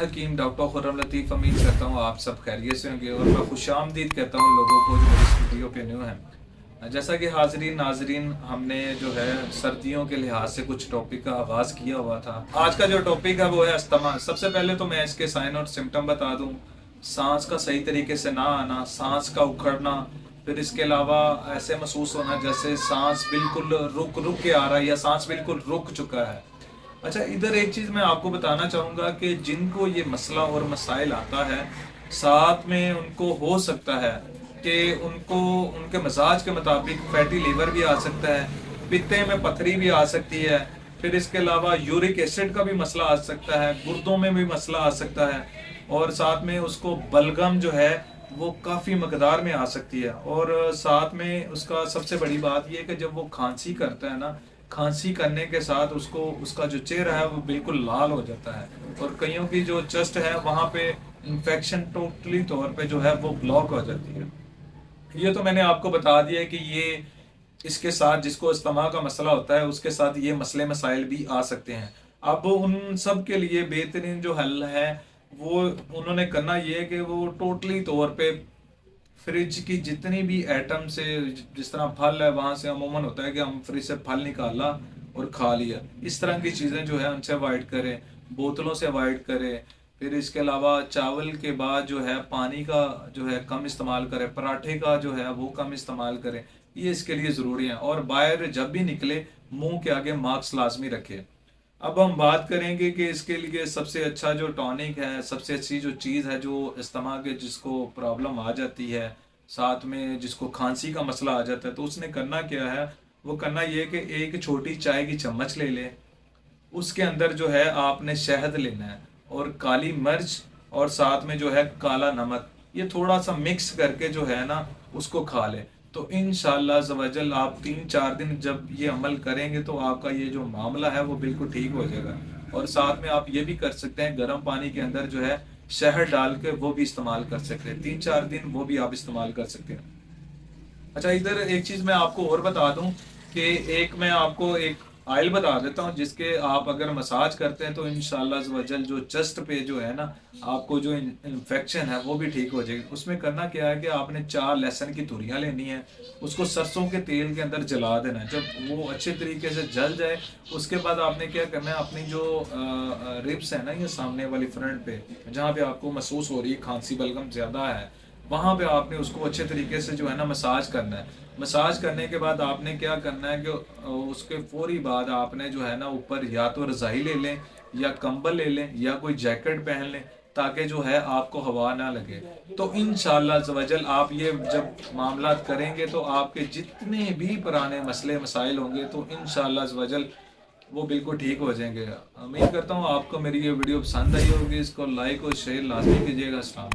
हकीम doctor Khurram लतीफ़ उम्मीद करता हूँ आप सब खैरियत से होंगे और मैं खुशामदीद कहता हूँ लोगों को जो मेरी इस वीडियो पे न्यू है। जैसा कि हाज़रीन नाज़रीन हमने जो है सर्दियों के लिहाज से कुछ टॉपिक का आगाज़ किया हुआ था। आज का जो टॉपिक है वो है अस्थमा। सबसे पहले तो मैं इसके साइन और सिम्टम बता दूँ। सांस का सही तरीके से ना आना, सांस का उखड़ना, फिर इसके अलावा ऐसे महसूस होना जैसे सांस बिल्कुल रुक रुक के आ रहा है या सांस बिल्कुल रुक चुका है। अच्छा, इधर एक चीज़ मैं आपको बताना चाहूँगा कि जिनको ये मसला और मसाइल आता है, साथ में उनको हो सकता है कि उनको उनके मिजाज के मुताबिक फैटी लीवर भी आ सकता है, पित्ते में पथरी भी आ सकती है, फिर इसके अलावा यूरिक एसिड का भी मसला आ सकता है, गुर्दों में भी मसला आ सकता है, और साथ में उसको बलगम जो है वो काफ़ी मकदार में आ सकती है। और साथ में उसका सबसे बड़ी बात यह है कि जब वो खांसी करता है ना, खांसी करने के साथ उसको उसका जो चेहरा है वो बिल्कुल लाल हो जाता है, और कईयों की जो चेस्ट है वहाँ पे इन्फेक्शन टोटली तौर पे जो है वो ब्लॉक हो जाती है। ये तो मैंने आपको बता दिया है कि ये इसके साथ जिसको अस्थमा का मसला होता है उसके साथ ये मसले मसाइल भी आ सकते हैं। अब उन सब के लिए बेहतरीन जो हल है वो उन्होंने करना ये है कि वो टोटली तौर पे फ्रिज की जितनी भी आइटम से, जिस तरह फल है वहां से अमूमन होता है कि हम फ्रिज से फल निकाला और खा लिया, इस तरह की चीज़ें जो है उनसे अवॉइड करें, बोतलों से अवॉइड करें। फिर इसके अलावा चावल के बाद जो है पानी का जो है कम इस्तेमाल करें, पराठे का जो है वो कम इस्तेमाल करें, ये इसके लिए ज़रूरी है। और बाहर जब भी निकले मुंह के आगे मास्क लाजमी रखें। अब हम बात करेंगे कि इसके लिए सबसे अच्छा जो टॉनिक है, सबसे अच्छी जो चीज़ है जो इस्तेमाल के जिसको प्रॉब्लम आ जाती है, साथ में जिसको खांसी का मसला आ जाता है, तो उसने करना क्या है, वो करना ये कि एक छोटी चाय की चम्मच ले ले, उसके अंदर जो है आपने शहद लेना है और काली मिर्च और साथ में जो है काला नमक, ये थोड़ा सा मिक्स करके जो है ना उसको खा ले। तो इंशाअल्लाह ज़वजल आप 3-4 दिन जब ये अमल करेंगे तो आपका ये जो मामला है वो बिल्कुल ठीक हो जाएगा। और साथ में आप ये भी कर सकते हैं, गर्म पानी के अंदर जो है शहद डाल के वो भी इस्तेमाल कर सकते हैं, 3-4 दिन वो भी आप इस्तेमाल कर सकते हैं। अच्छा, इधर एक चीज़ मैं आपको और बता दूं कि एक मैं आपको एक ऑयल बता देता हूं जिसके आप अगर मसाज करते हैं तो इंशाल्लाह वजल जो चेस्ट पे जो है ना आपको जो इन्फेक्शन है वो भी ठीक हो जाएगी। उसमें करना क्या है कि आपने 4 लहसुन की तुरियां लेनी है, उसको सरसों के तेल के अंदर जला देना है। जब वो अच्छे तरीके से जल जाए उसके बाद आपने क्या करना है, अपनी जो रिब्स है ना, ये सामने वाली फ्रंट पे जहाँ पे आपको महसूस हो रही है खांसी बलगम ज़्यादा है, वहां पे आपने उसको अच्छे तरीके से जो है ना मसाज करना है। मसाज करने के बाद आपने क्या करना है कि उसके फौरी बाद आपने जो है ना ऊपर या तो रज़ाई ले लें या कंबल ले लें या कोई जैकेट पहन लें ताकि जो है आपको हवा ना लगे। तो इंशाअल्लाह ज़वजल आप ये जब मामला करेंगे तो आपके जितने भी पुराने मसले मसाइल होंगे तो इंशाअल्लाह ज़वजल वो बिल्कुल ठीक हो जाएंगे। उम्मीद करता हूँ आपको मेरी ये वीडियो पसंद आई होगी। इसको लाइक और शेयर लाजमी कीजिएगा। अस्सलाम वालेकुम।